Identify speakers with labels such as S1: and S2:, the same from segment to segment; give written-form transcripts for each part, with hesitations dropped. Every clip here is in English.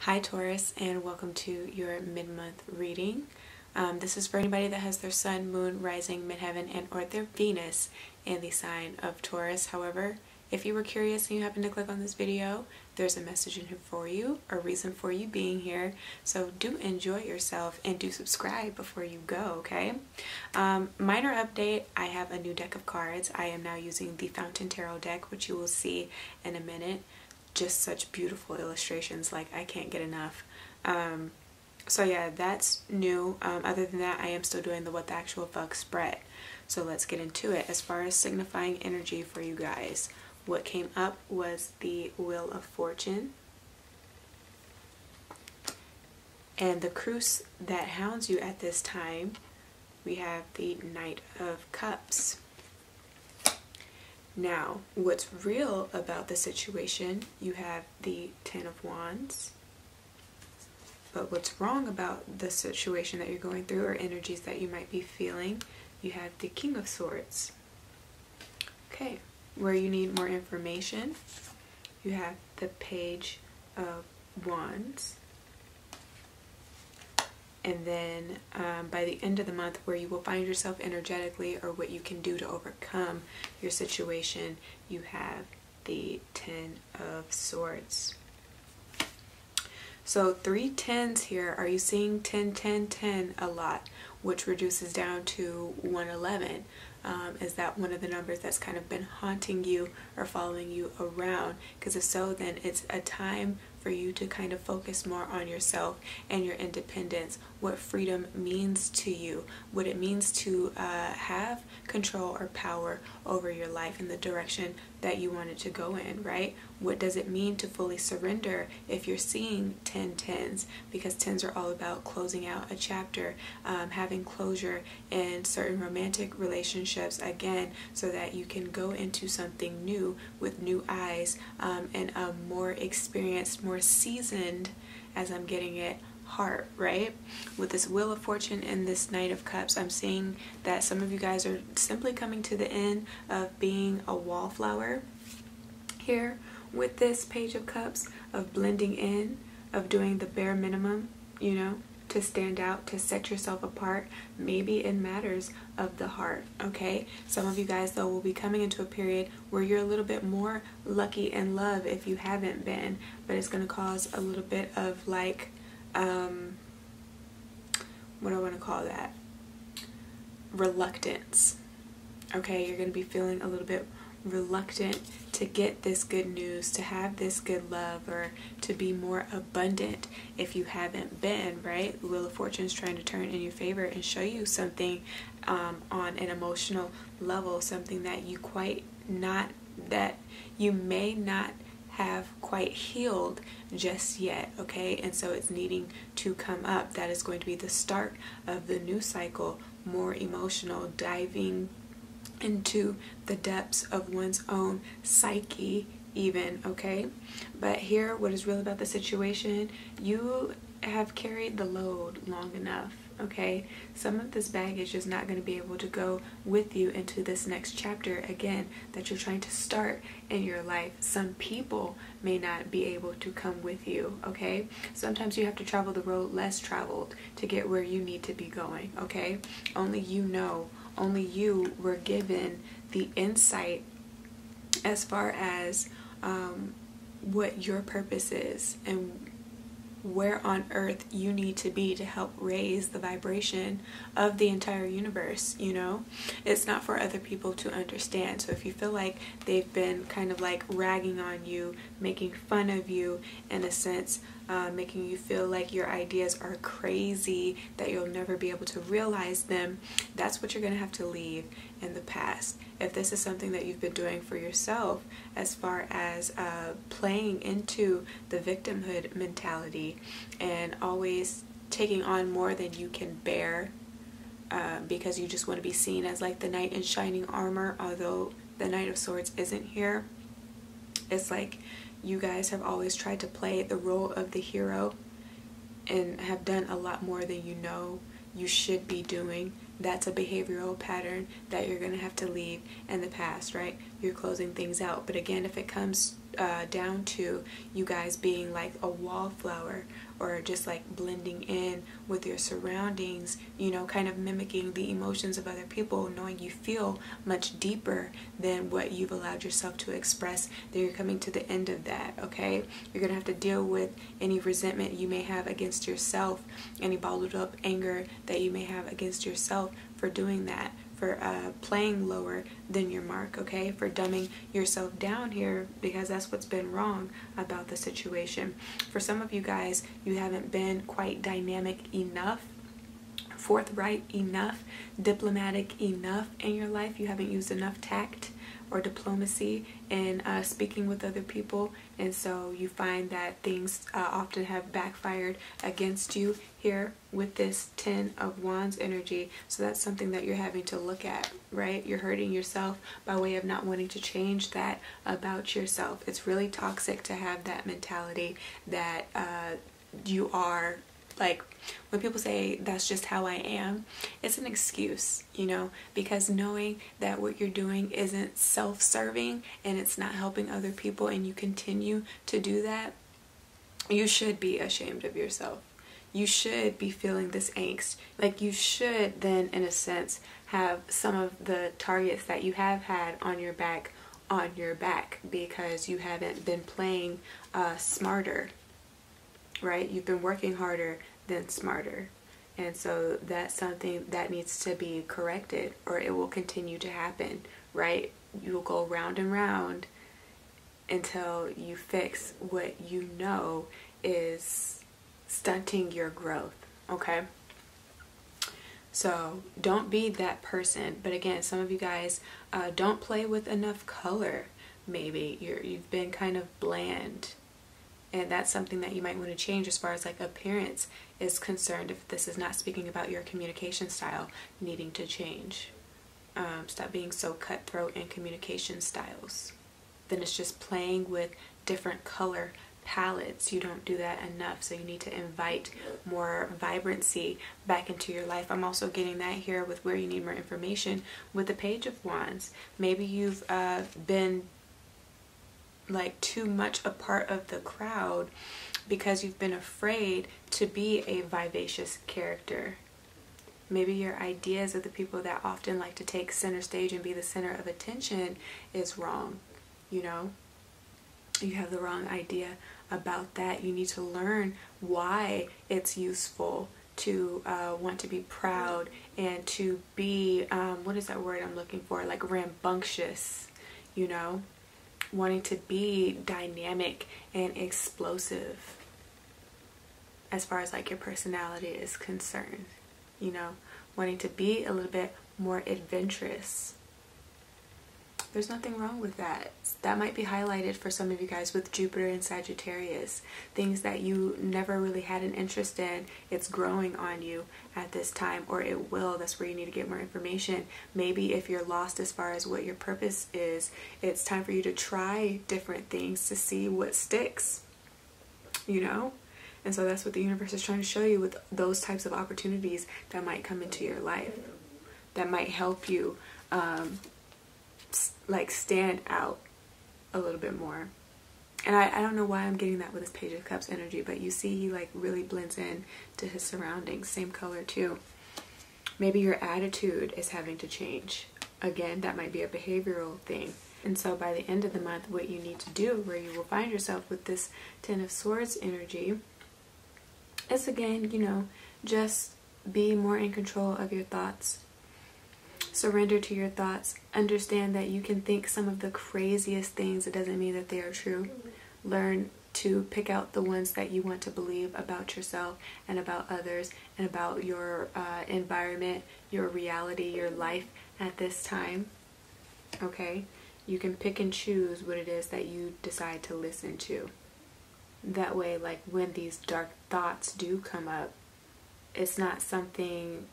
S1: Hi Taurus, and welcome to your mid-month reading. This is for anybody that has their sun, moon, rising, midheaven, and or their Venus in the sign of Taurus. However, if you were curious and you happen to click on this video, there's a message in here for you, a reason for you being here. So do enjoy yourself and do subscribe before you go, okay? Minor update, I have a new deck of cards. I am now using the Fountain Tarot deck, which you will see in a minute. Just such beautiful illustrations, like I can't get enough. So yeah, that's new. Other than that, I am still doing the What the Actual Fuck spread. So let's get into it. As far as signifying energy for you guys, what came up was the Wheel of Fortune. And the cruise that hounds you at this time, we have the Knight of Cups. Now, what's real about the situation, you have the Ten of Wands. But what's wrong about the situation that you're going through or energies that you might be feeling, you have the King of Swords. Okay, where you need more information, you have the Page of Wands. And then by the end of the month, where you will find yourself energetically or what you can do to overcome your situation, you have the Ten of Swords. So 3 tens here. Are you seeing 10, 10, 10 a lot, which reduces down to 111? Is that one of the numbers that's kind of been haunting you or following you around? Because if so, then it's a time for you to kind of focus more on yourself and your independence, what freedom means to you, what it means to have control or power over your life in the direction that you want it to go in, right? What does it mean to fully surrender if you're seeing 10 tens? Because tens are all about closing out a chapter, having closure in certain romantic relationships, again, so that you can go into something new with new eyes and a more experienced, more seasoned, as I'm getting it, heart, right? With this Wheel of Fortune and this Knight of Cups, I'm seeing that some of you guys are simply coming to the end of being a wallflower here with this Page of Cups, of blending in, of doing the bare minimum, you know, to stand out, to set yourself apart, maybe in matters of the heart, okay? Some of you guys, though, will be coming into a period where you're a little bit more lucky in love if you haven't been, but it's going to cause a little bit of like, what do I want to call that? Reluctance, okay? You're going to be feeling a little bit reluctant to get this good news, to have this good love, or to be more abundant if you haven't been, right? The Wheel of Fortune is trying to turn in your favor and show you something on an emotional level, something that you may not have quite healed just yet, okay? And so it's needing to come up. That is going to be the start of the new cycle, more emotional, diving into the depths of one's own psyche even, okay? But here, what is real about the situation, you have carried the load long enough, okay? Some of this baggage is not going to be able to go with you into this next chapter, again, that you're trying to start in your life. Some people may not be able to come with you, okay? Sometimes you have to travel the road less traveled to get where you need to be going, okay? Only you know. Only you were given the insight as far as what your purpose is and where on earth you need to be to help raise the vibration of the entire universe, you know? It's not for other people to understand. So if you feel like they've been kind of like ragging on you, making fun of you in a sense, making you feel like your ideas are crazy, that you'll never be able to realize them, that's what you're going to have to leave in the past. If this is something that you've been doing for yourself, as far as playing into the victimhood mentality and always taking on more than you can bear because you just want to be seen as like the knight in shining armor, although the Knight of Swords isn't here. It's like you guys have always tried to play the role of the hero and have done a lot more than you know you should be doing. That's a behavioral pattern that you're going to have to leave in the past, right? You're closing things out. But again, if it comes down to you guys being like a wallflower, or just like blending in with your surroundings, you know, kind of mimicking the emotions of other people, knowing you feel much deeper than what you've allowed yourself to express. Then you're coming to the end of that, okay? You're gonna have to deal with any resentment you may have against yourself, any bottled up anger that you may have against yourself for doing that, for playing lower than your mark, okay? For dumbing yourself down here, because that's what's been wrong about the situation. For some of you guys, you haven't been quite dynamic enough, forthright enough, diplomatic enough in your life. You haven't used enough tact or diplomacy in speaking with other people, and so you find that things often have backfired against you here with this 10 of Wands energy. So that's something that you're having to look at, right? You're hurting yourself by way of not wanting to change that about yourself. It's really toxic to have that mentality that you are, like, when people say that's just how I am, it's an excuse, you know, because knowing that what you're doing isn't self-serving and it's not helping other people, and you continue to do that, you should be ashamed of yourself. You should be feeling this angst. Like, you should then, in a sense, have some of the targets that you have had on your back, because you haven't been playing smarter, right? You've been working harder than smarter. And so that's something that needs to be corrected, or it will continue to happen, right? You'll go round and round until you fix what you know is stunting your growth, okay? So don't be that person. But again, some of you guys don't play with enough color. Maybe you've been kind of bland, and that's something that you might want to change as far as like appearance is concerned. If this is not speaking about your communication style needing to change, stop being so cutthroat in communication styles. Then it's just playing with different color palettes. You don't do that enough, so you need to invite more vibrancy back into your life. I'm also getting that here with where you need more information with the Page of Wands. Maybe you've been like too much a part of the crowd because you've been afraid to be a vivacious character. Maybe your ideas of the people that often like to take center stage and be the center of attention is wrong. You know, you have the wrong idea about that. You need to learn why it's useful to want to be proud and to be, what is that word I'm looking for? Like rambunctious, you know? Wanting to be dynamic and explosive as far as like your personality is concerned, you know, wanting to be a little bit more adventurous. There's nothing wrong with that. That might be highlighted for some of you guys with Jupiter and Sagittarius. Things that you never really had an interest in, it's growing on you at this time, or it will. That's where you need to get more information. Maybe if you're lost as far as what your purpose is, it's time for you to try different things to see what sticks, you know? And so that's what the universe is trying to show you with those types of opportunities that might come into your life, that might help you like stand out a little bit more. And I don't know why I'm getting that with this Page of Cups energy, but you see he like really blends in to his surroundings. Same color too. Maybe your attitude is having to change. Again, that might be a behavioral thing. And so by the end of the month, what you need to do, where you will find yourself with this 10 of Swords energy, is again, you know, just be more in control of your thoughts. Surrender to your thoughts. Understand that you can think some of the craziest things. It doesn't mean that they are true. Learn to pick out the ones that you want to believe about yourself and about others and about your environment, your reality, your life at this time. Okay? You can pick and choose what it is that you decide to listen to. That way, like when these dark thoughts do come up, it's not something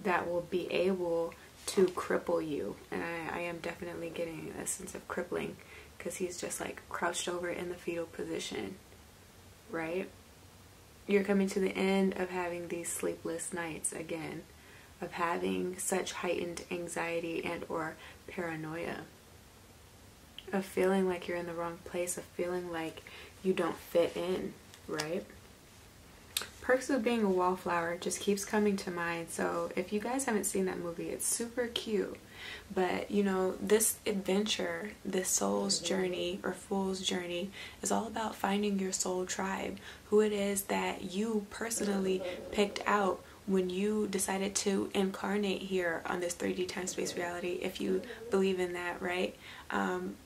S1: that will be able to cripple you. And I am definitely getting a sense of crippling, because he's just like crouched over in the fetal position, right? You're coming to the end of having these sleepless nights again, of having such heightened anxiety and or paranoia. of feeling like you're in the wrong place, of feeling like you don't fit in, right? Perks of Being a Wallflower just keeps coming to mind. So if you guys haven't seen that movie, it's super cute. But you know, this adventure, this soul's journey or fool's journey, is all about finding your soul tribe, who it is that you personally picked out when you decided to incarnate here on this 3D time-space reality, if you believe in that, right?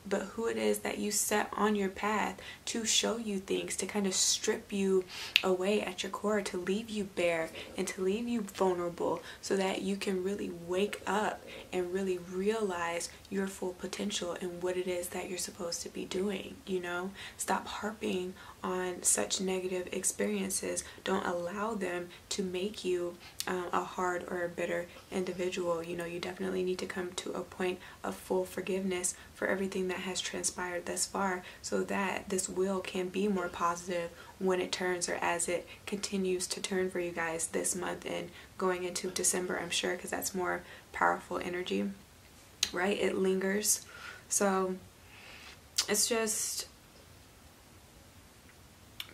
S1: But who it is that you set on your path to show you things, to kind of strip you away at your core, to leave you bare and to leave you vulnerable, so that you can really wake up and really realize your full potential and what it is that you're supposed to be doing, you know? Stop harping on such negative experiences. Don't allow them to make you a hard or a bitter individual. You know, you definitely need to come to a point of full forgiveness for everything that has transpired thus far, so that this wheel can be more positive when it turns, or as it continues to turn for you guys this month and going into December, I'm sure, because that's more powerful energy, right? It lingers. So it's just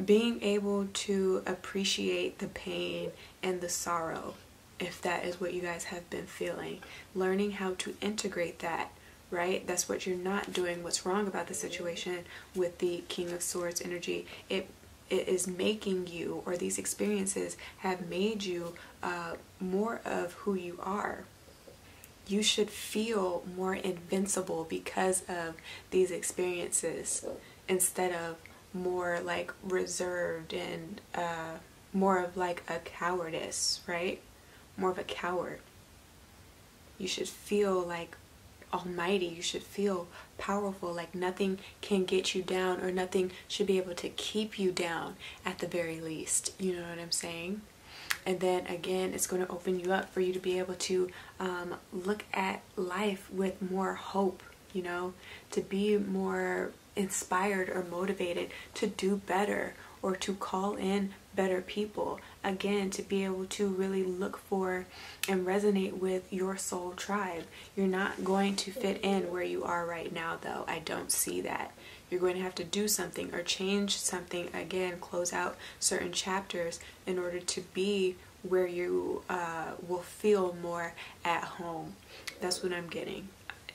S1: being able to appreciate the pain and the sorrow, if that is what you guys have been feeling. Learning how to integrate that, right? That's what you're not doing. What's wrong about the situation with the King of Swords energy? It is making you, or these experiences have made you more of who you are. You should feel more invincible because of these experiences, instead of more like reserved and more of like a cowardice, right? More of a coward. You should feel like almighty. You should feel powerful, like nothing can get you down, or nothing should be able to keep you down at the very least. You know what I'm saying? And then again, it's going to open you up for you to be able to look at life with more hope, you know, to be more inspired or motivated to do better, or to call in better people. Again, to be able to really look for and resonate with your soul tribe. You're not going to fit in where you are right now, though. I don't see that. You're going to have to do something or change something, again, close out certain chapters in order to be where you will feel more at home. That's what I'm getting.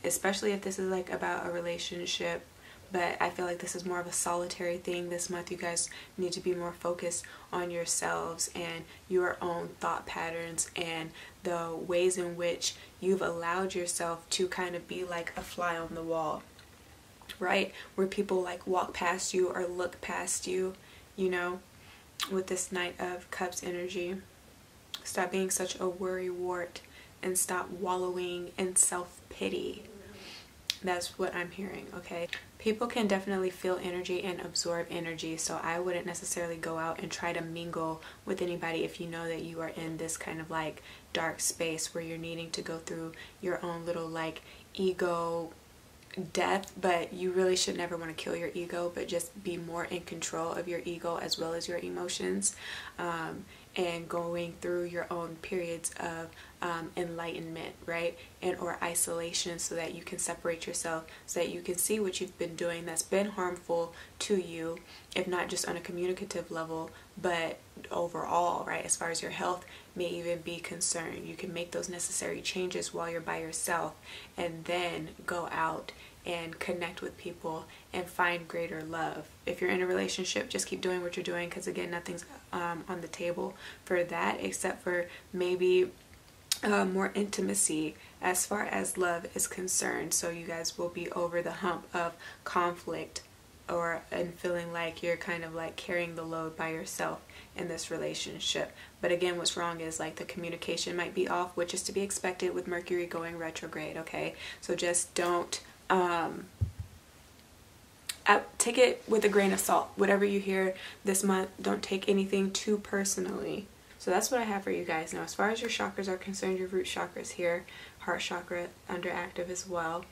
S1: Especially if this is like about a relationship. But I feel like this is more of a solitary thing this month. You guys need to be more focused on yourselves and your own thought patterns and the ways in which you've allowed yourself to kind of be like a fly on the wall, right? Where people like walk past you or look past you, you know, with this Knight of Cups energy. Stop being such a worrywart and stop wallowing in self-pity. That's what I'm hearing, okay? People can definitely feel energy and absorb energy, so I wouldn't necessarily go out and try to mingle with anybody if you know that you are in this kind of like dark space where you're needing to go through your own little like ego death. But you really should never want to kill your ego, but just be more in control of your ego as well as your emotions, and going through your own periods of enlightenment, right? And or isolation, so that you can separate yourself, so that you can see what you've been doing that's been harmful to you, if not just on a communicative level, but overall, right? As far as your health may even be concerned, you can make those necessary changes while you're by yourself, and then go out and connect with people and find greater love. If you're in a relationship, just keep doing what you're doing, because again, nothing's on the table for that, except for maybe more intimacy as far as love is concerned. So you guys will be over the hump of conflict, and feeling like you're kind of like carrying the load by yourself in this relationship. But again, what's wrong is like the communication might be off, which is to be expected with Mercury going retrograde, okay? So just don't take it with a grain of salt. Whatever you hear this month, don't take anything too personally. So that's what I have for you guys. Now, as far as your chakras are concerned, your root chakra is here, heart chakra underactive as well.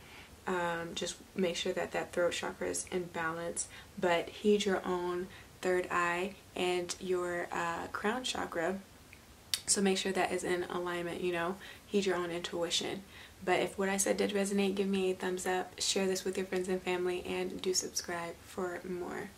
S1: Just make sure that that throat chakra is in balance, but heed your own third eye and your crown chakra. So make sure that is in alignment, you know, heed your own intuition. But if what I said did resonate, give me a thumbs up, share this with your friends and family, and do subscribe for more.